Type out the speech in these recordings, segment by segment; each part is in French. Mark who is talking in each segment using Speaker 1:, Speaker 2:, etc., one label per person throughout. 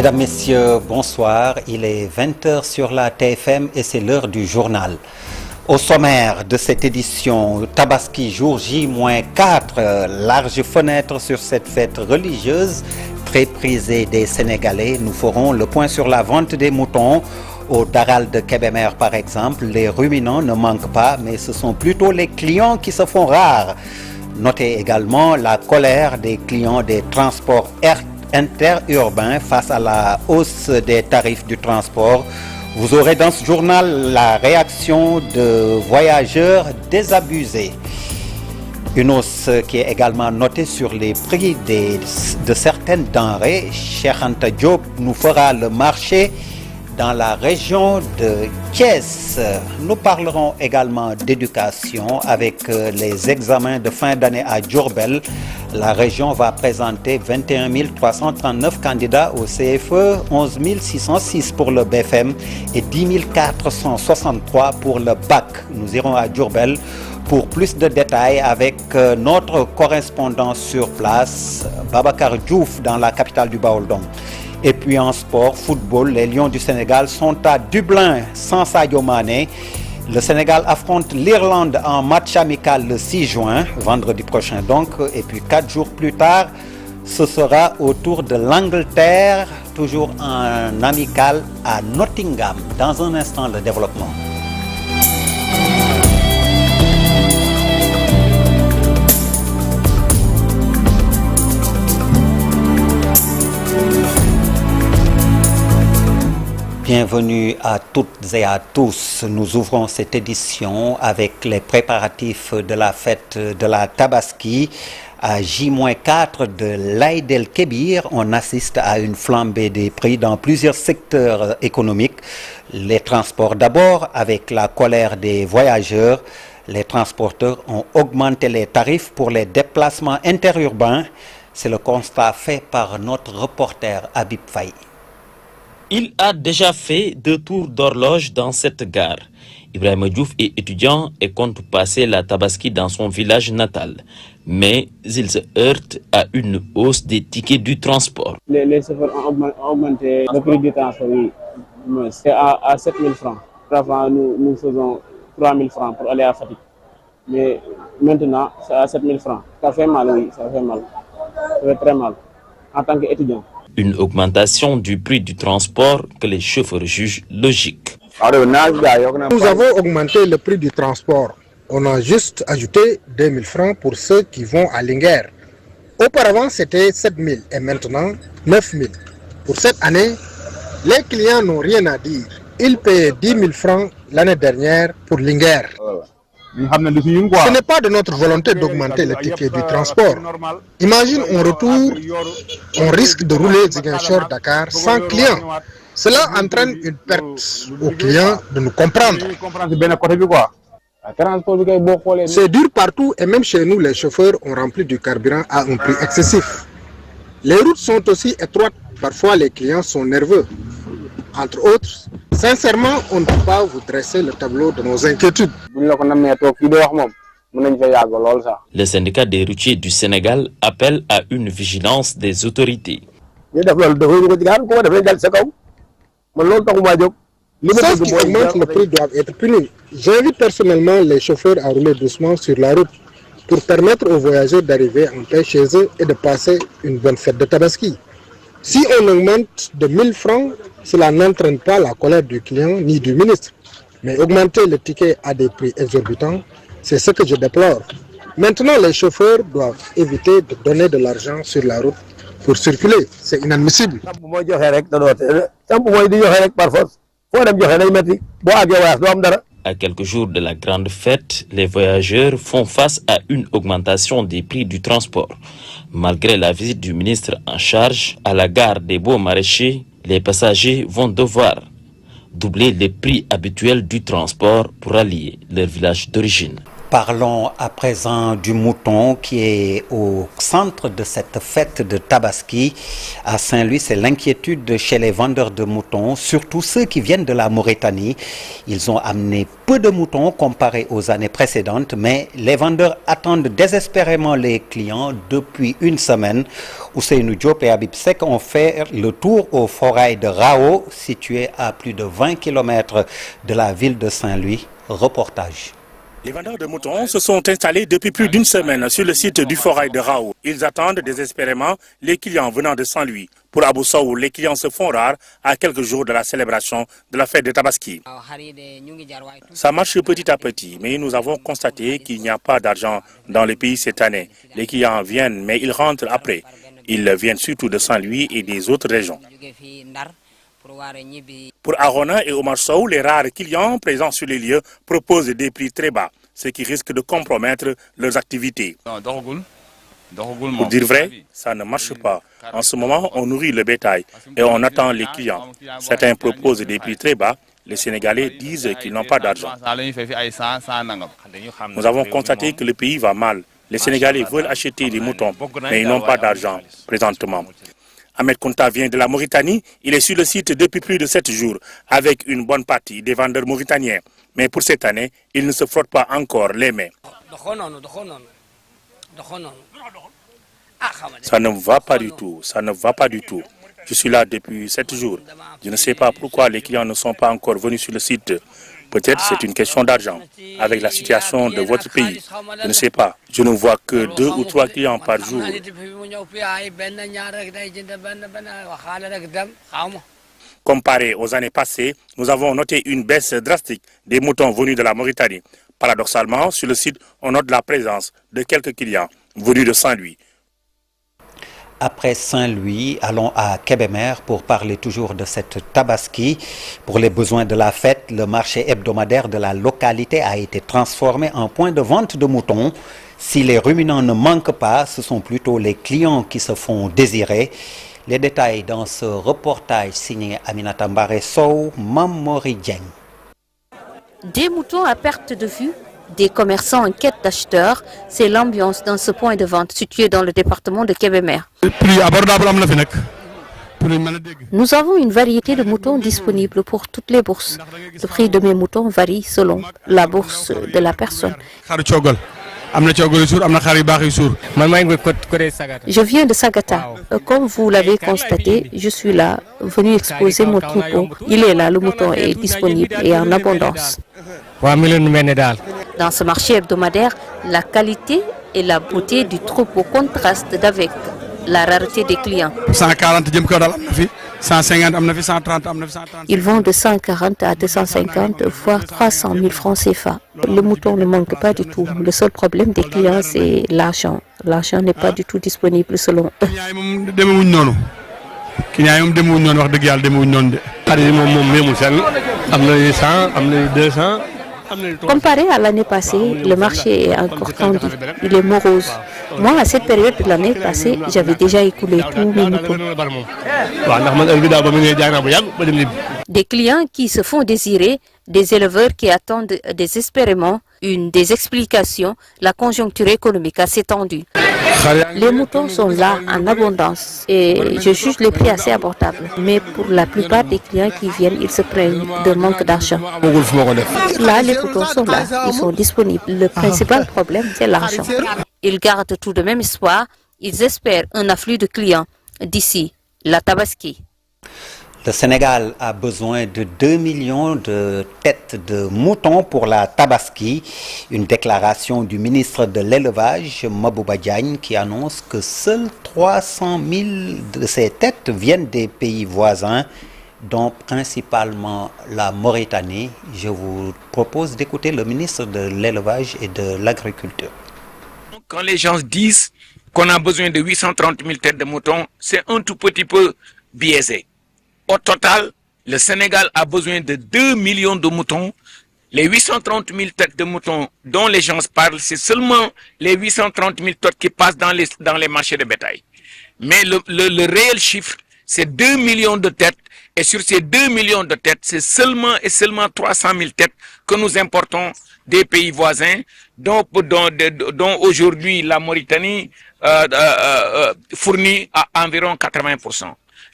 Speaker 1: Mesdames, Messieurs, bonsoir. Il est 20h sur la TFM et c'est l'heure du journal. Au sommaire de cette édition, Tabaski jour J-4, large fenêtre sur cette fête religieuse très prisée des Sénégalais. Nous ferons le point sur la vente des moutons. Au Daral de Kébémer, par exemple, les ruminants ne manquent pas, mais ce sont plutôt les clients qui se font rares. Notez également la colère des clients des transports interurbains face à la hausse des tarifs du transport. Vous aurez dans ce journal la réaction de voyageurs désabusés. Une hausse qui est également notée sur les prix de certaines denrées. Cheikh Anta Diop nous fera le marché dans la région de Thiès. Nous parlerons également d'éducation avec les examens de fin d'année à Diourbel. La région va présenter 21 339 candidats au CFE, 11 606 pour le BFM et 10 463 pour le bac. Nous irons à Diourbel pour plus de détails avec notre correspondant sur place, Babacar Diouf, dans la capitale du Baoldon. Et puis en sport, football, les Lions du Sénégal sont à Dublin sans Sadio Mané. Le Sénégal affronte l'Irlande en match amical le 6 juin, vendredi prochain donc. Et puis 4 jours plus tard, ce sera au tour de l'Angleterre, toujours en amical à Nottingham. Dans un instant, le développement. Bienvenue à toutes et à tous. Nous ouvrons cette édition avec les préparatifs de la fête de la Tabaski. À J-4 de l'Aïd el-Kébir, on assiste à une flambée des prix dans plusieurs secteurs économiques. Les transports d'abord, avec la colère des voyageurs. Les transporteurs ont augmenté les tarifs pour les déplacements interurbains. C'est le constat fait par notre reporter Habib Faye.
Speaker 2: Il a déjà fait 2 tours d'horloge dans cette gare. Ibrahima Diouf est étudiant et compte passer la Tabaski dans son village natal. Mais il se heurte à une hausse des tickets du transport.
Speaker 3: Les chauffeurs ont augmenté le prix du transport, oui. C'est à 7 000 francs. Avant, nous faisons 3 000 francs pour aller à Fatick. Mais maintenant, c'est à 7 000 francs. Ça fait mal, oui, ça fait mal. Ça fait très mal, en tant qu'étudiant.
Speaker 2: Une augmentation du prix du transport que les chauffeurs jugent logique.
Speaker 4: Nous avons augmenté le prix du transport. On a juste ajouté 2 000 francs pour ceux qui vont à Linguère. Auparavant, c'était 7 000 et maintenant 9 000. Pour cette année, les clients n'ont rien à dire. Ils payaient 10 000 francs l'année dernière pour Linguère. Ce n'est pas de notre volonté d'augmenter le ticket du transport. Imagine on retourne, on risque de rouler Ziguinchor-Dakar sans clients. Cela entraîne une perte aux clients de nous comprendre. C'est dur partout et même chez nous, les chauffeurs ont rempli du carburant à un prix excessif. Les routes sont aussi étroites. Parfois, les clients sont nerveux. Entre autres, sincèrement, on ne peut pas vous dresser le tableau de nos inquiétudes.
Speaker 2: Le syndicat des routiers du Sénégal appelle à une vigilance des autorités.
Speaker 4: Ceux qui augmentent le prix doivent être punis. J'invite personnellement les chauffeurs à rouler doucement sur la route pour permettre aux voyageurs d'arriver en paix chez eux et de passer une bonne fête de Tabaski. Si on augmente de 1 000 francs, cela n'entraîne pas la colère du client ni du ministre. Mais augmenter le ticket à des prix exorbitants, c'est ce que je déplore. Maintenant, les chauffeurs doivent éviter de donner de l'argent sur la route pour circuler. C'est inadmissible.
Speaker 2: À quelques jours de la grande fête, les voyageurs font face à une augmentation des prix du transport. Malgré la visite du ministre en charge à la gare des Beaux-Maraîchers, les passagers vont devoir doubler les prix habituels du transport pour allier leur village d'origine.
Speaker 1: Parlons à présent du mouton qui est au centre de cette fête de Tabaski. À Saint-Louis, c'est l'inquiétude chez les vendeurs de moutons, surtout ceux qui viennent de la Mauritanie. Ils ont amené peu de moutons comparé aux années précédentes, mais les vendeurs attendent désespérément les clients depuis une semaine. Ousseynou Diop et Habib Seck ont fait le tour aux forêts de Rao, situées à plus de 20 km de la ville de Saint-Louis. Reportage.
Speaker 5: Les vendeurs de moutons se sont installés depuis plus d'une semaine sur le site du Forail de Rao. Ils attendent désespérément les clients venant de Saint-Louis. Pour Abou Sow, les clients se font rares à quelques jours de la célébration de la fête de Tabaski. Ça marche petit à petit, mais nous avons constaté qu'il n'y a pas d'argent dans le pays cette année. Les clients viennent, mais ils rentrent après. Ils viennent surtout de Saint-Louis et des autres régions. Pour Arona et Omar Sow, les rares clients présents sur les lieux proposent des prix très bas, ce qui risque de compromettre leurs activités. Pour dire vrai, ça ne marche pas. En ce moment, on nourrit le bétail et on attend les clients. Certains proposent des prix très bas. Les Sénégalais disent qu'ils n'ont pas d'argent. Nous avons constaté que le pays va mal. Les Sénégalais veulent acheter des moutons, mais ils n'ont pas d'argent présentement. Ahmed Konta vient de la Mauritanie. Il est sur le site depuis plus de 7 jours avec une bonne partie des vendeurs mauritaniens. Mais pour cette année, il ne se frotte pas encore les mains. Ça ne va pas du tout, ça ne va pas du tout. Je suis là depuis 7 jours. Je ne sais pas pourquoi les clients ne sont pas encore venus sur le site. Peut-être c'est une question d'argent. Avec la situation de votre pays, je ne sais pas. Je ne vois que 2 ou 3 clients par jour. Comparé aux années passées, nous avons noté une baisse drastique des moutons venus de la Mauritanie. Paradoxalement, sur le site, on note la présence de quelques clients venus de Saint-Louis.
Speaker 1: Après Saint-Louis, allons à Kébémer pour parler toujours de cette Tabaski. Pour les besoins de la fête, le marché hebdomadaire de la localité a été transformé en point de vente de moutons. Si les ruminants ne manquent pas, ce sont plutôt les clients qui se font désirer. Les détails dans ce reportage signé Aminata Mbare Sow, Mamori Dieng.
Speaker 6: Des moutons à perte de vue, des commerçants en quête d'acheteurs, c'est l'ambiance dans ce point de vente situé dans le département de Kébémer. Nous avons une variété de moutons disponibles pour toutes les bourses. Le prix de mes moutons varie selon la bourse de la personne. Je viens de Sagata. Comme vous l'avez constaté, je suis là, venu exposer mon troupeau. Il est là, le mouton est disponible et en abondance. Dans ce marché hebdomadaire, la qualité et la beauté du troupeau contrastent avec la rareté des clients. Ils vont de 140 à 250, voire 300 000 francs CFA. Le mouton ne manque pas du tout. Le seul problème des clients, c'est l'argent. L'argent n'est pas du tout disponible selon eux. Comparé à l'année passée, le marché est encore tendu. Il est morose. Moi, à cette période de l'année passée, j'avais déjà écoulé tous mes moutons. Des clients qui se font désirer, des éleveurs qui attendent désespérément des explications. La conjoncture économique assez tendue. Les moutons sont là en abondance et je juge les prix assez abordables. Mais pour la plupart des clients qui viennent, ils se plaignent de manque d'argent. Là, les moutons sont là, ils sont disponibles. Le principal problème, c'est l'argent. Ils gardent tout de même espoir. Ils espèrent un afflux de clients d'ici la Tabaski.
Speaker 1: Le Sénégal a besoin de 2 millions de têtes de moutons pour la Tabaski. Une déclaration du ministre de l'Élevage, Mabouba Diagne, qui annonce que seules 300 000 de ces têtes viennent des pays voisins, dont principalement la Mauritanie. Je vous propose d'écouter le ministre de l'Élevage et de l'Agriculture.
Speaker 7: Quand les gens disent qu'on a besoin de 830 000 têtes de moutons, c'est un tout petit peu biaisé. Au total, le Sénégal a besoin de 2 millions de moutons. Les 830 000 têtes de moutons dont les gens parlent, c'est seulement les 830 000 têtes qui passent dans les marchés de bétail. Mais le réel chiffre, c'est 2 millions de têtes. Et sur ces 2 millions de têtes, c'est seulement 300 000 têtes que nous importons des pays voisins, dont aujourd'hui la Mauritanie fournit à environ 80%.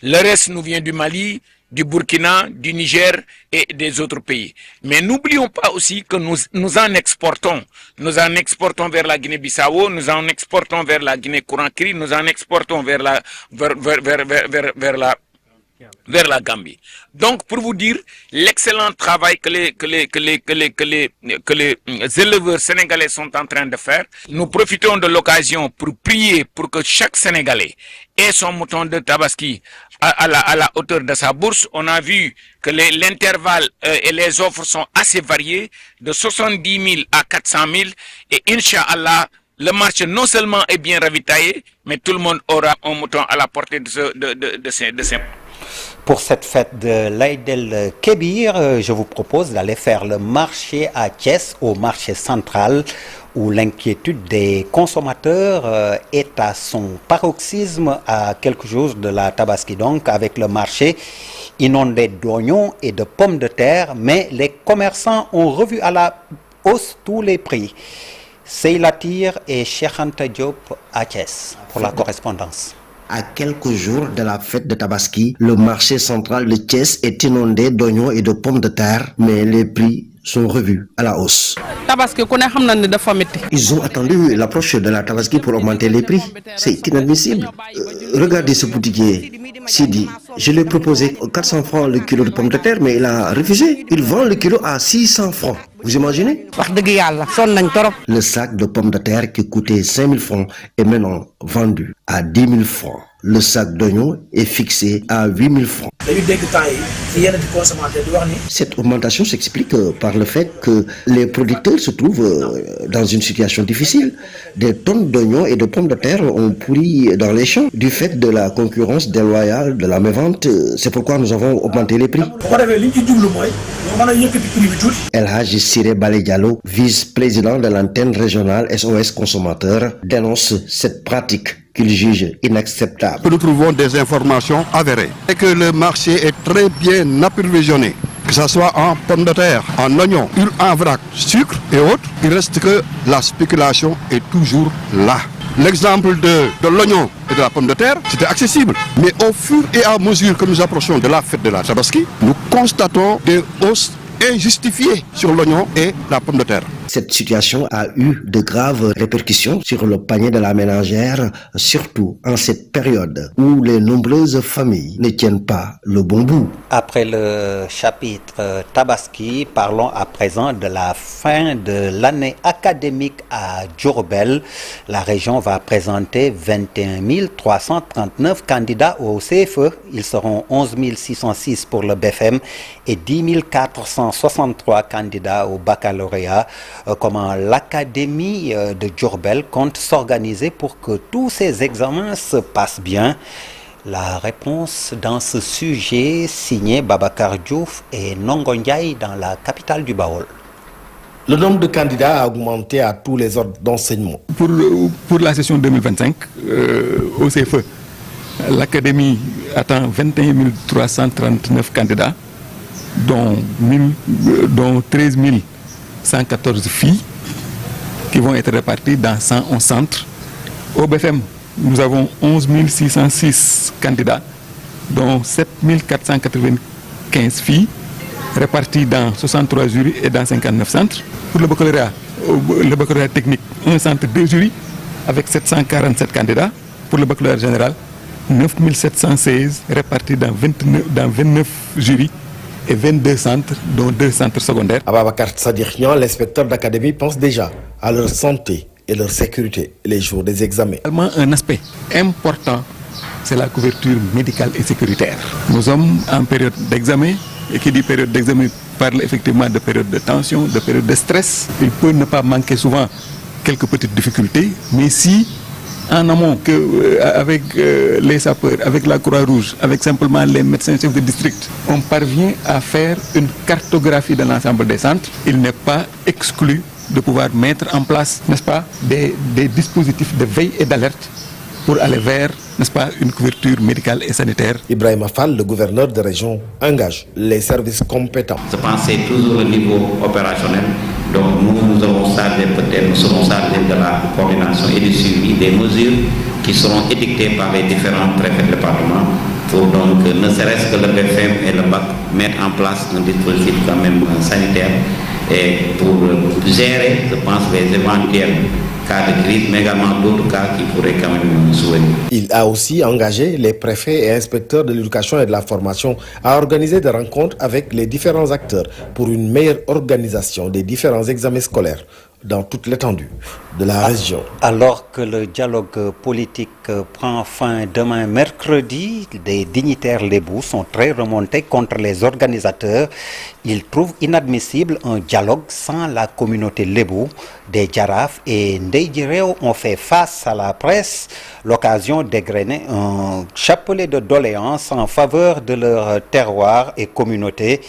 Speaker 7: Le reste nous vient du Mali, du Burkina, du Niger et des autres pays. Mais n'oublions pas aussi que nous en exportons. Nous en exportons vers la Guinée-Bissau, nous en exportons vers la Guinée-Conakry, nous en exportons vers la Gambie. Donc, pour vous dire, l'excellent travail que les éleveurs sénégalais sont en train de faire, nous profitons de l'occasion pour prier pour que chaque Sénégalais ait son mouton de Tabaski à la hauteur de sa bourse. On a vu que l'intervalle et les offres sont assez variées, de 70 000 à 400 000, et Inch'Allah, le marché non seulement est bien ravitaillé, mais tout le monde aura un mouton à la portée de ses.
Speaker 1: Pour cette fête de l'Aïd el-Kébir, je vous propose d'aller faire le marché à Thiès, au marché central, où l'inquiétude des consommateurs est à son paroxysme à quelques jours de la Tabaski. Donc, avec le marché inondé d'oignons et de pommes de terre, mais les commerçants ont revu à la hausse tous les prix. Seyla Tir et Cheikh Anta Diop à Thiès pour la correspondance.
Speaker 8: À quelques jours de la fête de Tabaski, le marché central de Thiès est inondé d'oignons et de pommes de terre, mais les prix sont revus à la hausse. Ils ont attendu l'approche de la Tabaski pour augmenter les prix. C'est inadmissible. Regardez ce boutiquier, Sidi. Je lui ai proposé 400 francs le kilo de pommes de terre, mais il a refusé. Il vend le kilo à 600 francs. Vous imaginez? Le sac de pommes de terre qui coûtait 5 000 francs est maintenant vendu à 10 000 francs. Le sac d'oignons est fixé à 8 000 francs. Cette augmentation s'explique par le fait que les producteurs se trouvent dans une situation difficile. Des tonnes d'oignons et de pommes de terre ont pourri dans les champs du fait de la concurrence déloyale de la mévente. C'est pourquoi nous avons augmenté les prix. El Hadji Siré Balé Diallo, vice-président de l'antenne régionale SOS Consommateurs, dénonce cette pratique qu'il juge inacceptable.
Speaker 9: Nous trouvons des informations avérées et que le marché est très bien approvisionné, que ce soit en pommes de terre, en oignons, huile en vrac, sucre et autres. Il reste que la spéculation est toujours là. L'exemple de l'oignon et de la pomme de terre, c'était accessible. Mais au fur et à mesure que nous approchons de la fête de la Tabaski, nous constatons des hausses injustifiées sur l'oignon et la pomme de terre.
Speaker 8: Cette situation a eu de graves répercussions sur le panier de la ménagère, surtout en cette période où les nombreuses familles ne tiennent pas le bon bout.
Speaker 1: Après le chapitre Tabaski, parlons à présent de la fin de l'année académique à Diourbel. La région va présenter 21 339 candidats au CFE. Ils seront 11 606 pour le BFM et 10 463 candidats au baccalauréat. Comment l'Académie de Diourbel compte s'organiser pour que tous ces examens se passent bien. La réponse dans ce sujet signée Babacar Diouf et Nongo Ndiaye dans la capitale du Baol.
Speaker 10: Le nombre de candidats a augmenté à tous les ordres d'enseignement.
Speaker 11: Pour la session 2025 au CFE, l'Académie attend 21 339 candidats, dont 13 114 filles qui vont être réparties dans 111 centres. Au BFM, nous avons 11 606 candidats, dont 7 495 filles réparties dans 63 jurys et dans 59 centres. Pour le baccalauréat technique, un centre, 2 jurys avec 747 candidats. Pour le baccalauréat général, 9 716 répartis dans 29 jurys et 22 centres, dont 2 centres secondaires.
Speaker 10: Ababacar Tsadirnian, l'inspecteur d'académie, pense déjà à leur santé et leur sécurité les jours des examens.
Speaker 11: Un aspect important, c'est la couverture médicale et sécuritaire. Nous sommes en période d'examen, et qui dit période d'examen parle effectivement de période de tension, de période de stress. Il peut ne pas manquer souvent quelques petites difficultés, mais si en amont, avec les sapeurs, avec la Croix-Rouge, avec simplement les médecins chefs de district, on parvient à faire une cartographie de l'ensemble des centres. Il n'est pas exclu de pouvoir mettre en place, n'est-ce pas, des dispositifs de veille et d'alerte pour aller vers, n'est-ce pas, une couverture médicale et sanitaire.
Speaker 10: Ibrahim Fall, le gouverneur de région, engage les services compétents.
Speaker 12: Je pense que c'est toujours au niveau opérationnel. Donc nous serons chargés de la coordination et du suivi des mesures qui seront édictées par les différents préfets de département pour donc, ne serait-ce que le BFM et le BAC, mettre en place un dispositif quand même sanitaire et pour gérer, je pense, les éventuels cas de crise, mais également d'autres cas qui pourraient quand même survenir.
Speaker 10: Il a aussi engagé les préfets et inspecteurs de l'éducation et de la formation à organiser des rencontres avec les différents acteurs pour une meilleure organisation des différents examens scolaires dans toute l'étendue de la région.
Speaker 1: Alors que le dialogue politique prend fin demain mercredi, des dignitaires lébous sont très remontés contre les organisateurs. Ils trouvent inadmissible un dialogue sans la communauté lébou. Des Jaraf et Ndeye Djireo ont fait face à la presse, l'occasion d'égrener un chapelet de doléances en faveur de leur terroir et communauté.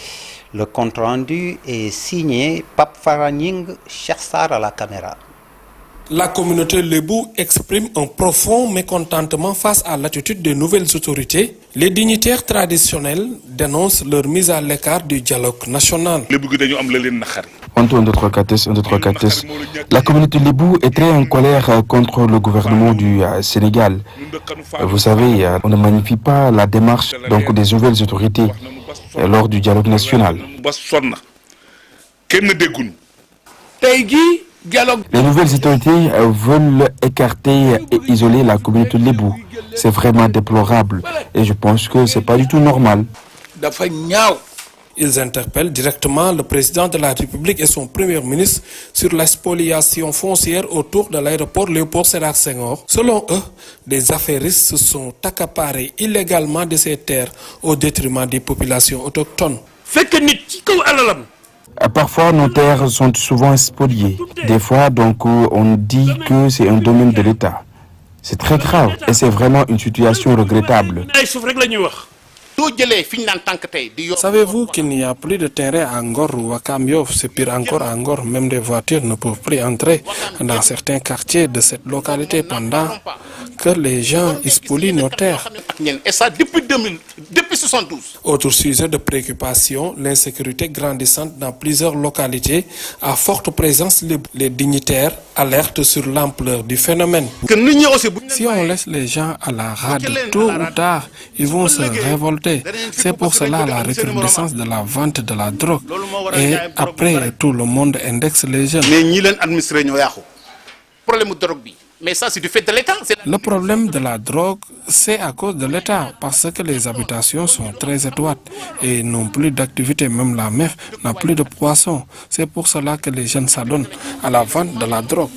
Speaker 1: Le compte-rendu est signé Pape Faranying, Chersar à la caméra.
Speaker 13: La communauté lébou exprime un profond mécontentement face à l'attitude des nouvelles autorités. Les dignitaires traditionnels dénoncent leur mise à l'écart du dialogue national.
Speaker 14: La communauté lébou est très en colère contre le gouvernement du Sénégal. Vous savez, on ne magnifie pas la démarche donc, des nouvelles autorités lors du dialogue national. Les nouvelles autorités veulent écarter et isoler la communauté lébou. C'est vraiment déplorable et je pense que ce n'est pas du tout normal.
Speaker 13: Ils interpellent directement le président de la République et son premier ministre sur la spoliation foncière autour de l'aéroport Léopold Sédar Senghor. Selon eux, des affairistes se sont accaparés illégalement de ces terres au détriment des populations autochtones.
Speaker 14: Parfois, nos terres sont souvent spoliées. Des fois, donc, on dit que c'est un domaine de l'État. C'est très grave et c'est vraiment une situation regrettable.
Speaker 13: Savez-vous qu'il n'y a plus de terrain à Ngor ou à Kamyov? C'est pire encore à Ngor. Même des voitures ne peuvent plus entrer dans certains quartiers de cette localité pendant que les gens spolient nos terres.
Speaker 15: Et ça depuis 1972.
Speaker 13: Autre sujet de préoccupation, l'insécurité grandissante dans plusieurs localités à forte présence. Les dignitaires alertent sur l'ampleur du phénomène. Si on laisse les gens à la rade, tôt ou tard, ils vont se révolter. C'est pour cela la recrudescence de la vente de la drogue. Et après, tout le monde indexe les jeunes.
Speaker 15: Mais ça, c'est du fait de l'État.
Speaker 13: Le problème de la drogue, c'est à cause de l'État, parce que les habitations sont très étroites et n'ont plus d'activité. Même la mer n'a plus de poissons. C'est pour cela que les jeunes s'adonnent à la vente de la drogue.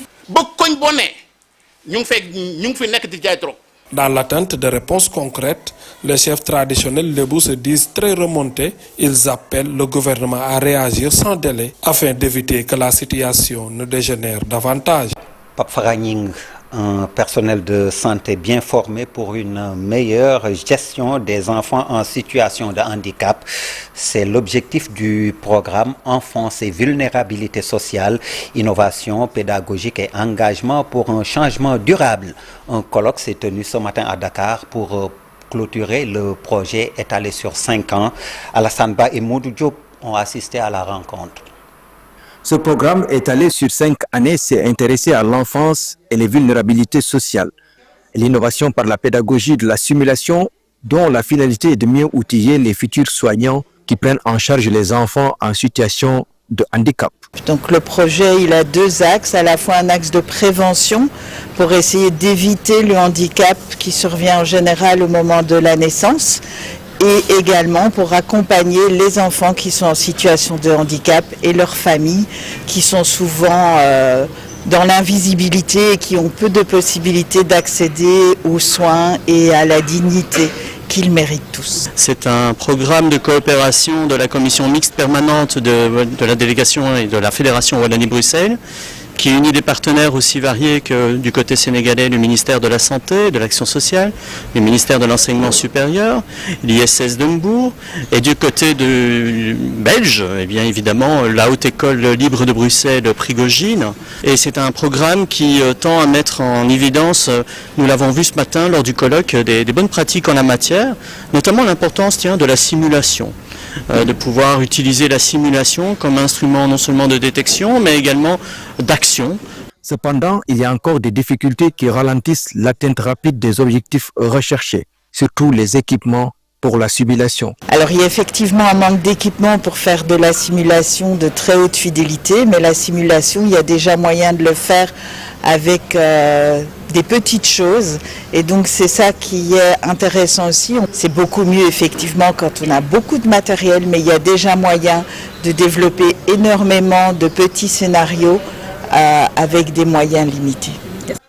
Speaker 13: Dans l'attente de réponses concrètes, les chefs traditionnels lébous se disent très remontés. Ils appellent le gouvernement à réagir sans délai afin d'éviter que la situation ne dégénère davantage.
Speaker 1: Pape Faranying, un personnel de santé bien formé pour une meilleure gestion des enfants en situation de handicap. C'est l'objectif du programme Enfance et vulnérabilité sociale, innovation pédagogique et engagement pour un changement durable. Un colloque s'est tenu ce matin à Dakar pour clôturer le projet étalé sur 5 ans. Alassane Ba et Modou Diop ont assisté à la rencontre.
Speaker 16: Ce programme étalé sur 5 années s'est intéressé à l'enfance et les vulnérabilités sociales. L'innovation par la pédagogie de la simulation, dont la finalité est de mieux outiller les futurs soignants qui prennent en charge les enfants en situation de handicap.
Speaker 17: Donc le projet, il a 2 axes, à la fois un axe de prévention pour essayer d'éviter le handicap qui survient en général au moment de la naissance, et également pour accompagner les enfants qui sont en situation de handicap et leurs familles qui sont souvent dans l'invisibilité et qui ont peu de possibilités d'accéder aux soins et à la dignité qu'ils méritent tous.
Speaker 18: C'est un programme de coopération de la commission mixte permanente de la délégation et de la Fédération Wallonie-Bruxelles qui unit des partenaires aussi variés que du côté sénégalais, le ministère de la Santé, de l'Action sociale, le ministère de l'Enseignement supérieur, l'ISS de Mbourg, et du côté belge, eh bien évidemment, la Haute École libre de Bruxelles, Prigogine. Et c'est un programme qui tend à mettre en évidence, nous l'avons vu ce matin lors du colloque, des bonnes pratiques en la matière, notamment l'importance de la simulation. De pouvoir utiliser la simulation comme instrument non seulement de détection, mais également d'action.
Speaker 16: Cependant, il y a encore des difficultés qui ralentissent l'atteinte rapide des objectifs recherchés, surtout les équipements pour la simulation.
Speaker 17: Alors il y a effectivement un manque d'équipement pour faire de la simulation de très haute fidélité, mais la simulation, il y a déjà moyen de le faire avec des petites choses, et donc c'est ça qui est intéressant aussi. C'est beaucoup mieux effectivement quand on a beaucoup de matériel, mais il y a déjà moyen de développer énormément de petits scénarios avec des moyens limités.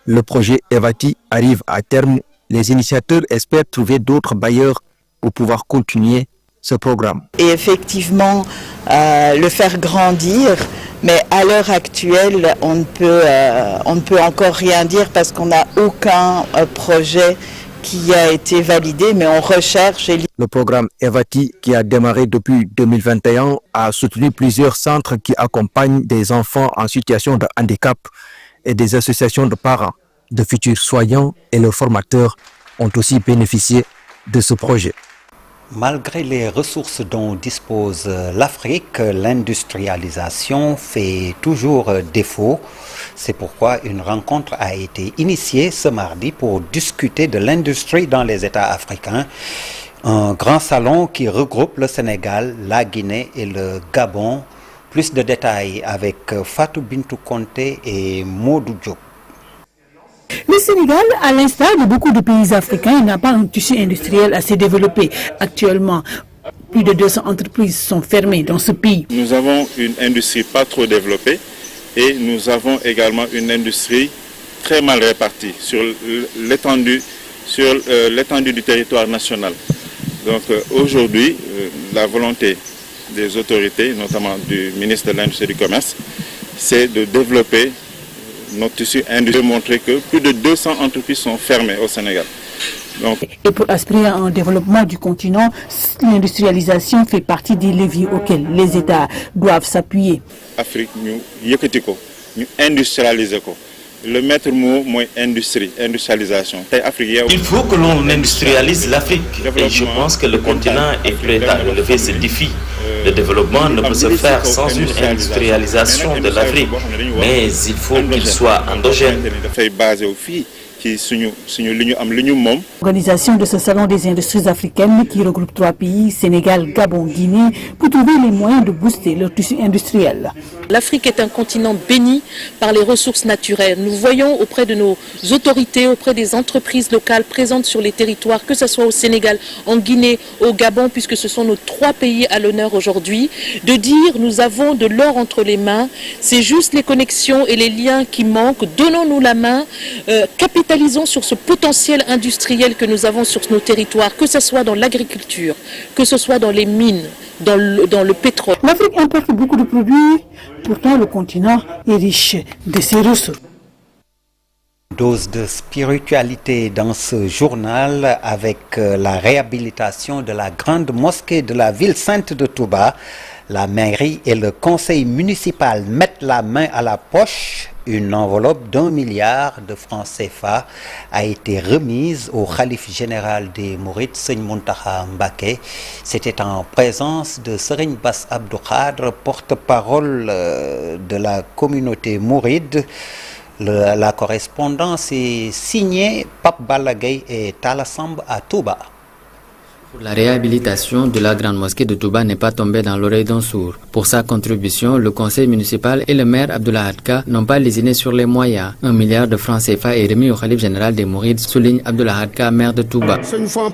Speaker 16: Le projet Evati arrive à terme. Les initiateurs espèrent trouver d'autres bailleurs pour pouvoir continuer ce programme.
Speaker 17: Et effectivement, le faire grandir, mais à l'heure actuelle, on ne peut encore rien dire parce qu'on n'a aucun projet qui a été validé, mais on recherche.
Speaker 16: Le programme Evati, qui a démarré depuis 2021, a soutenu plusieurs centres qui accompagnent des enfants en situation de handicap et des associations de parents. De futurs soignants et leurs formateurs ont aussi bénéficié de ce projet.
Speaker 1: Malgré les ressources dont dispose l'Afrique, l'industrialisation fait toujours défaut. C'est pourquoi une rencontre a été initiée ce mardi pour discuter de l'industrie dans les États africains. Un grand salon qui regroupe le Sénégal, la Guinée et le Gabon. Plus de détails avec Fatou Bintou Conté et Modou Diop.
Speaker 19: Le Sénégal, à l'instar de beaucoup de pays africains, n'a pas un tissu industriel assez développé. Actuellement, plus de 200 entreprises sont fermées dans ce pays.
Speaker 20: Nous avons une industrie pas trop développée et nous avons également une industrie très mal répartie sur l'étendue du territoire national. Donc aujourd'hui, la volonté des autorités, notamment du ministre de l'Industrie et du Commerce, c'est de développer notre tissu industriel, montrer que plus de 200 entreprises sont fermées au Sénégal.
Speaker 19: Et pour aspirer à un développement du continent, l'industrialisation fait partie des leviers auxquels les États doivent s'appuyer.
Speaker 20: L'Afrique, nous industrialiser. Le maître mot, c'est industrie, industrialisation.
Speaker 2: Il faut que l'on industrialise l'Afrique et je pense que le continent est prêt à relever ce défi. Le développement ne peut se faire sans une industrialisation de l'Afrique, mais il faut qu'il soit endogène.
Speaker 19: L'organisation de ce salon des industries africaines qui regroupe 3 pays, Sénégal, Gabon, Guinée, pour trouver les moyens de booster leur tissu industriel.
Speaker 21: L'Afrique est un continent béni par les ressources naturelles. Nous voyons auprès de nos autorités, auprès des entreprises locales présentes sur les territoires, que ce soit au Sénégal, en Guinée, au Gabon, puisque ce sont nos 3 pays à l'honneur aujourd'hui, de dire nous avons de l'or entre les mains, c'est juste les connexions et les liens qui manquent, donnons-nous la main, capitalisons sur ce potentiel industriel que nous avons sur nos territoires, que ce soit dans l'agriculture, que ce soit dans les mines, dans le pétrole.
Speaker 19: L'Afrique importe beaucoup de produits, pourtant le continent est riche de ses ressources.
Speaker 1: Dose de spiritualité dans ce journal avec la réhabilitation de la grande mosquée de la ville sainte de Touba. La mairie et le conseil municipal mettent la main à la poche. Une enveloppe d'1 milliard de francs CFA a été remise au khalife général des Mourides, Serigne Mountakha Mbacké. C'était en présence de Serigne Bass Abdou Khadre, porte-parole de la communauté mouride. La correspondance est signée Pape Balla Gaye et Talla Samb à Touba.
Speaker 22: La réhabilitation de la grande mosquée de Touba n'est pas tombée dans l'oreille d'un sourd. Pour sa contribution, le conseil municipal et le maire Abdoulaye Hadka n'ont pas lésiné sur les moyens. 1 milliard de francs CFA est remis au khalife général des Mourides, souligne Abdoulaye Hadka, maire de Touba.
Speaker 23: Sur
Speaker 22: fonds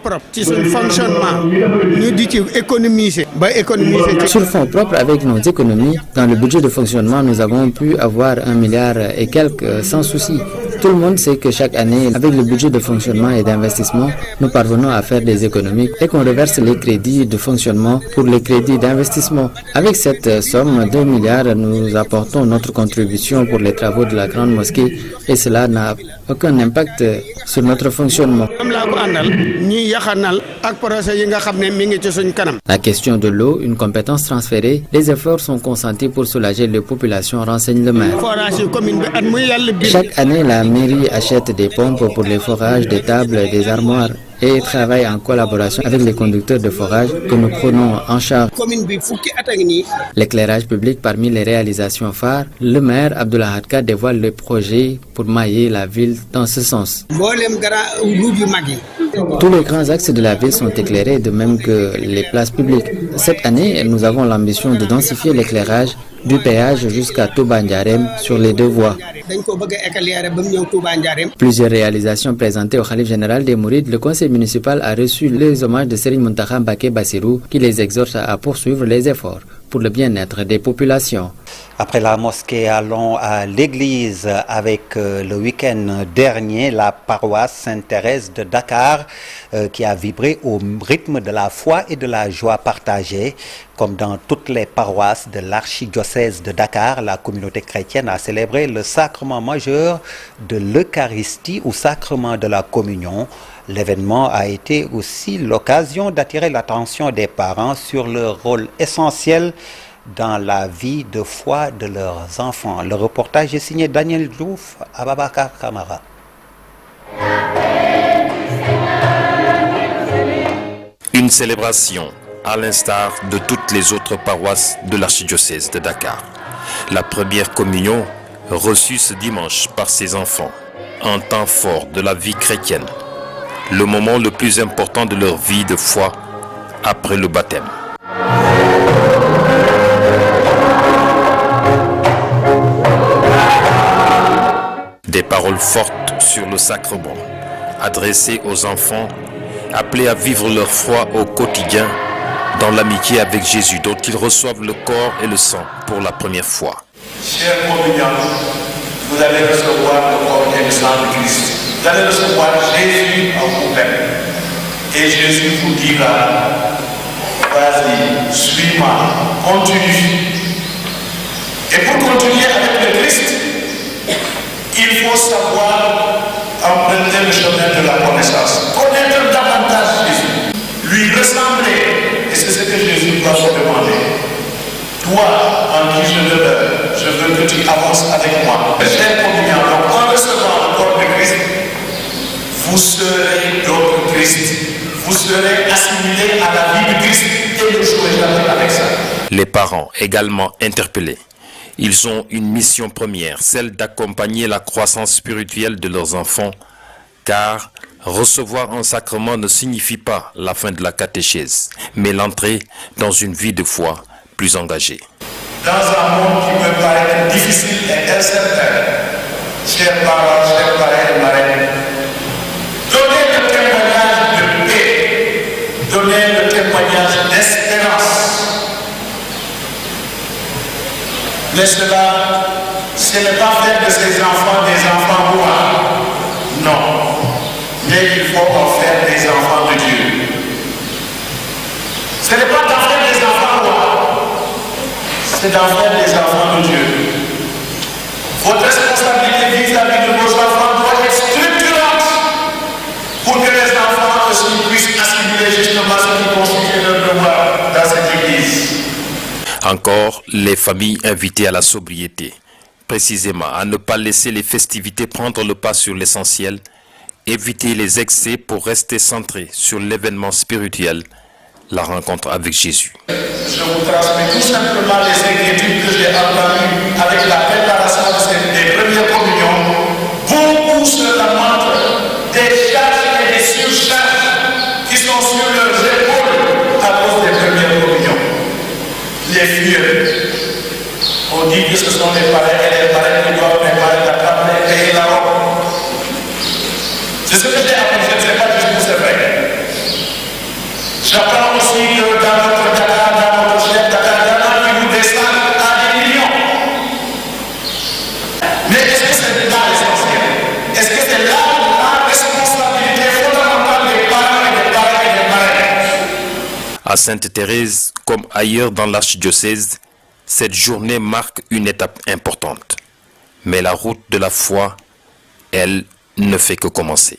Speaker 22: propres, avec nos économies, dans le budget de fonctionnement, nous avons pu avoir 1 milliard et quelques sans souci. Tout le monde sait que chaque année, avec le budget de fonctionnement et d'investissement, nous parvenons à faire des économies et qu'on reverse les crédits de fonctionnement pour les crédits d'investissement. Avec cette somme, 2 milliards, nous apportons notre contribution pour les travaux de la grande mosquée et cela n'a aucun impact sur notre fonctionnement. La question de l'eau, une compétence transférée, les efforts sont consentis pour soulager les populations, renseigne le maire. Chaque année, la mairie achète des pompes pour les forages, des tables, des armoires et travaille en collaboration avec les conducteurs de forage que nous prenons en charge. L'éclairage public parmi les réalisations phares, le maire Abdoulaye Hadka dévoile le projet pour mailler la ville dans ce sens. Tous les grands axes de la ville sont éclairés, de même que les places publiques. Cette année, nous avons l'ambition de densifier l'éclairage du péage jusqu'à Touba Ndiarème sur les 2 voies. Plusieurs réalisations présentées au Khalife général des Mourides, le conseil municipal a reçu les hommages de Serigne Mountakha Mbacké Bassirou qui les exhorte à poursuivre les efforts pour le bien-être des populations.
Speaker 1: Après la mosquée, allons à l'église avec le week-end dernier, la paroisse Sainte-Thérèse de Dakar qui a vibré au rythme de la foi et de la joie partagée. Comme dans toutes les paroisses de l'archidiocèse de Dakar, la communauté chrétienne a célébré le sacrement majeur de l'Eucharistie ou sacrement de la communion. L'événement a été aussi l'occasion d'attirer l'attention des parents sur leur rôle essentiel dans la vie de foi de leurs enfants. Le reportage est signé Daniel Diouf à Babacar Camara.
Speaker 2: Une célébration à l'instar de toutes les autres paroisses de l'archidiocèse de Dakar. La première communion reçue ce dimanche par ses enfants, un temps fort de la vie chrétienne, le moment le plus important de leur vie de foi après le baptême. Des paroles fortes sur le sacrement, adressées aux enfants, appelés à vivre leur foi au quotidien dans l'amitié avec Jésus, dont ils reçoivent le corps et le sang pour la première fois.
Speaker 3: Chers communiants, vous allez recevoir le corps et le sang de Christ. Vous allez recevoir Jésus en vous-même. Et Jésus vous dira, vas-y, suis-moi, continue. Et pour continuer avec le Christ, il faut savoir emprunter le chemin de la connaissance. Connaître davantage Jésus, lui ressembler. Et c'est ce que Jésus doit vous demander. Toi, en qui je demeure, je veux que tu avances avec moi. Chers communiants, donc en recevant le corps de Christ, vous serez d'autres Christ. Vous serez assimilés à la vie du Christ et ne jouez jamais avec ça.
Speaker 2: Les parents également interpellés. Ils ont une mission première, celle d'accompagner la croissance spirituelle de leurs enfants, car recevoir un sacrement ne signifie pas la fin de la catéchèse, mais l'entrée dans une vie de foi plus engagée.
Speaker 3: Dans un monde qui peut paraître difficile et incertain, chers parents, chers parents et marraines, donnez le témoignage de paix, donnez le témoignage d'espérance. Mais cela, ce n'est pas faire de ces enfants des enfants rois. Non. Mais il faut en faire des enfants de Dieu. Ce n'est pas d'en faire des enfants rois. C'est d'en faire des enfants de Dieu. Votre responsabilité vis-à-vis de vos enfants doit être structurante pour que les enfants aussi puissent assimiler justement ce qui constitue leur devoir dans cette église.
Speaker 2: Encore les familles invitées à la sobriété, précisément à ne pas laisser les festivités prendre le pas sur l'essentiel, éviter les excès pour rester centré sur l'événement spirituel, la rencontre avec Jésus.
Speaker 3: Je vous transmets tout simplement les inquiétudes que j'ai entendues avec la préparation des premières communions. Beaucoup se lamentent des charges et des surcharges qui sont sur leurs épaules à cause des premières communions. Les vieux, on dit que ce sont les parents et les parents qui doivent préparer la table et payer la robe. C'est ce que j'ai appris, je ne sais pas jusqu'où c'est vrai. J'apprends aussi que dans notre Dakar, dans notre chef Dakar, il y en a qui vous descendent à des millions. Mais est-ce que c'est là l'essentiel?
Speaker 2: À Sainte-Thérèse, comme ailleurs dans l'archidiocèse, cette journée marque une étape importante. Mais la route de la foi, elle, ne fait que commencer.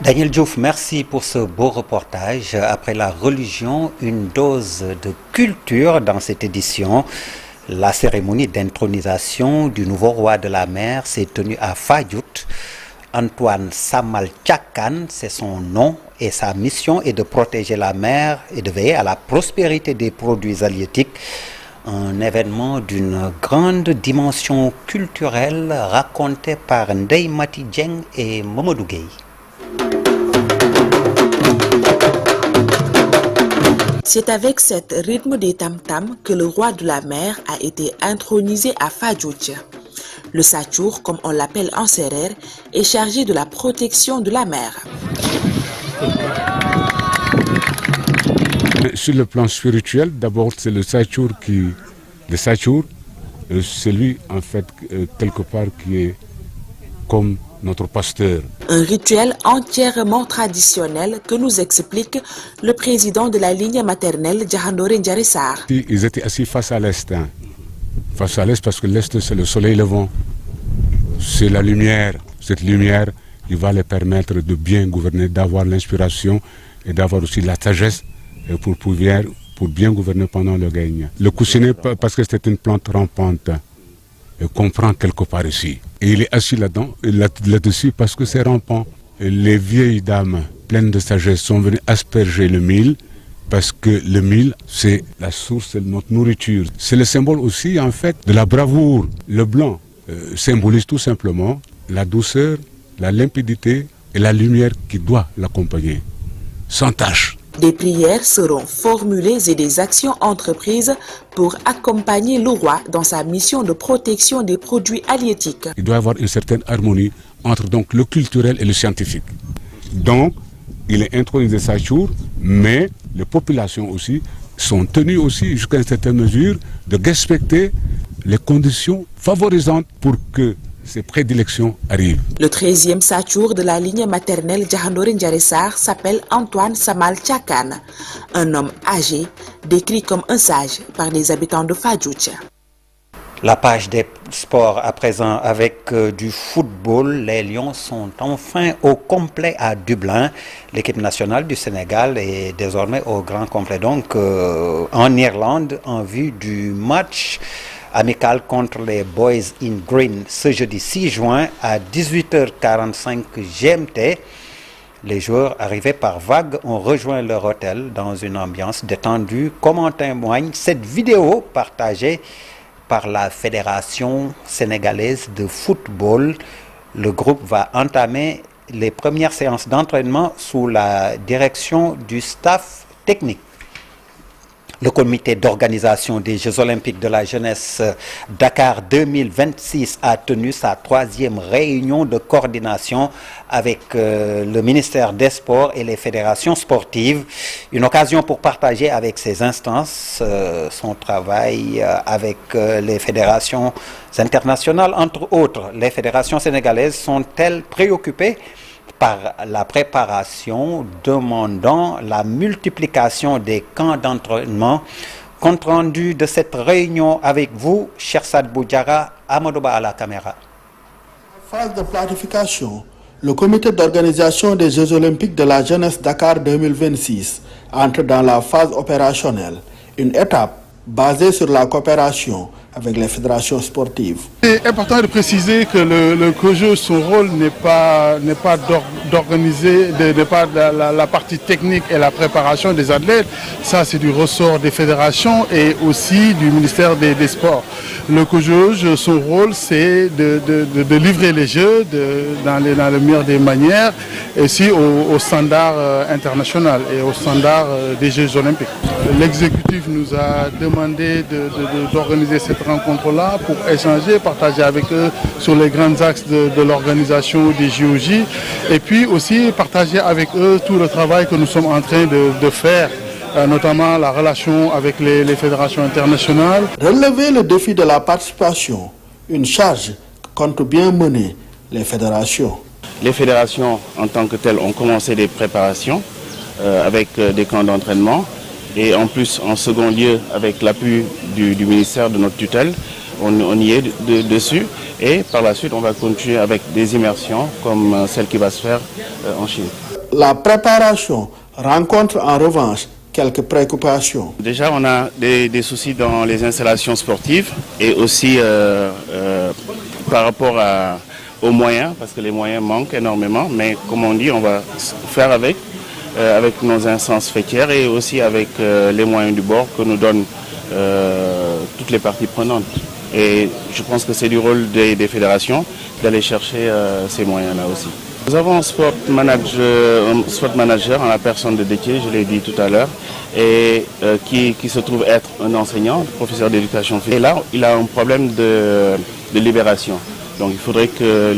Speaker 1: Daniel Diouf, merci pour ce beau reportage. Après la religion, une dose de culture dans cette édition. La cérémonie d'intronisation du nouveau roi de la mer s'est tenue à Fadiout. Antoine Samal Tchakan, c'est son nom, et sa mission est de protéger la mer et de veiller à la prospérité des produits halieutiques. Un événement d'une grande dimension culturelle raconté par Ndeye Mati Dieng et Mamadou Gueye.
Speaker 4: C'est avec cet rythme des tam-tams que le roi de la mer a été intronisé à Fadiout. Le Satchour, comme on l'appelle en sérère, est chargé de la protection de la mer.
Speaker 5: Sur le plan spirituel, d'abord c'est le Satchour c'est lui en fait quelque part qui est comme notre pasteur.
Speaker 4: Un rituel entièrement traditionnel que nous explique le président de la ligne maternelle Djahandoré Ndiaressar.
Speaker 5: Ils étaient assis face à l'est. Face à l'est parce que l'est c'est le soleil levant. C'est la lumière. Cette lumière qui va les permettre de bien gouverner, d'avoir l'inspiration et d'avoir aussi la sagesse pour bien gouverner pendant le règne. Le coussinet parce que c'est une plante rampante. Qu'on prend quelque part ici. Et il est assis là-dessus parce que c'est rampant. Et les vieilles dames pleines de sagesse sont venues asperger le mil parce que le mil, c'est la source de notre nourriture. C'est le symbole aussi, en fait, de la bravoure. Le blanc symbolise tout simplement la douceur, la limpidité et la lumière qui doit l'accompagner, sans tache.
Speaker 4: Des prières seront formulées et des actions entreprises pour accompagner le roi dans sa mission de protection des produits halieutiques.
Speaker 5: Il doit y avoir une certaine harmonie entre donc, le culturel et le scientifique. Donc, il est intronisé Satchour, mais les populations aussi sont tenues aussi jusqu'à une certaine mesure de respecter les conditions favorisantes pour que ces prédilections arrivent.
Speaker 4: Le 13e Satchour de la ligne maternelle Djahandoré Ndiaressar s'appelle Antoine Samal Tchakan, un homme âgé, décrit comme un sage par les habitants de Fadiout.
Speaker 1: La page des sports à présent avec du football. Les Lions sont enfin au complet à Dublin. L'équipe nationale du Sénégal est désormais au grand complet. Donc en Irlande en vue du match amical contre les Boys in Green ce jeudi 6 juin à 18h45 GMT. Les joueurs arrivés par vagues ont rejoint leur hôtel dans une ambiance détendue, comme en témoigne cette vidéo partagée par la Fédération sénégalaise de football. Le groupe va entamer les premières séances d'entraînement sous la direction du staff technique. Le comité d'organisation des Jeux olympiques de la jeunesse Dakar 2026 a tenu sa 3e réunion de coordination avec le ministère des Sports et les fédérations sportives. Une occasion pour partager avec ces instances son travail avec les fédérations internationales. Entre autres, les fédérations sénégalaises sont-elles préoccupées par la préparation, demandant la multiplication des camps d'entraînement. Compte rendu de cette réunion avec vous, Chersad Boudjara, Amadouba à la caméra.
Speaker 23: Phase de planification, le comité d'organisation des Jeux olympiques de la jeunesse Dakar 2026 entre dans la phase opérationnelle, une étape basée sur la coopération avec les fédérations sportives.
Speaker 24: C'est important de préciser que le COJO, son rôle n'est pas d'organiser la partie technique et la préparation des athlètes. Ça, c'est du ressort des fédérations et aussi du ministère des Sports. Le COJO, son rôle, c'est de livrer les Jeux dans le meilleur des manières, et aussi au standard international et au standard des Jeux olympiques. L'exécutif nous a demandé d'organiser cette rencontre-là pour échanger, partager avec eux sur les grands axes de l'organisation des JOJ et puis aussi partager avec eux tout le travail que nous sommes en train de faire notamment la relation avec les fédérations internationales.
Speaker 23: Relever le défi de la participation, une charge que comptent bien mener les fédérations.
Speaker 6: Les fédérations en tant que telles ont commencé des préparations avec des camps d'entraînement et en plus en second lieu avec l'appui du ministère de notre tutelle, on y est dessus et par la suite on va continuer avec des immersions comme celle qui va se faire en Chine.
Speaker 23: La préparation rencontre en revanche quelques préoccupations.
Speaker 6: Déjà on a des soucis dans les installations sportives et aussi par rapport aux moyens, parce que les moyens manquent énormément, mais comme on dit, on va faire avec nos instances faîtières et aussi avec les moyens du bord que nous donnent toutes les parties prenantes. Et je pense que c'est du rôle des fédérations d'aller chercher ces moyens-là aussi. Nous avons un sport manager en la personne de Détier, je l'ai dit tout à l'heure, et qui se trouve être un enseignant, professeur d'éducation physique. Et là, il a un problème de libération. Donc il faudrait que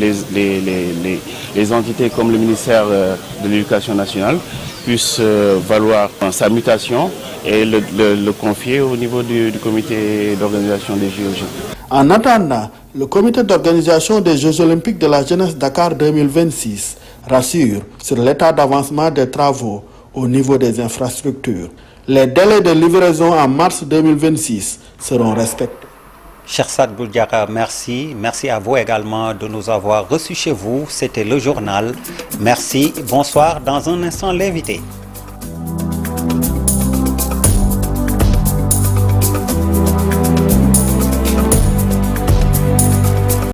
Speaker 6: les entités comme le ministère de l'Éducation nationale puissent valoir sa mutation et le confier au niveau du comité d'organisation des JOJ.
Speaker 23: En attendant, le comité d'organisation des Jeux olympiques de la jeunesse Dakar 2026 rassure sur l'état d'avancement des travaux au niveau des infrastructures. Les délais de livraison en mars 2026 seront respectés.
Speaker 1: Chersad Boudiara, merci. Merci à vous également de nous avoir reçus chez vous. C'était le journal. Merci. Bonsoir. Dans un instant, l'invité.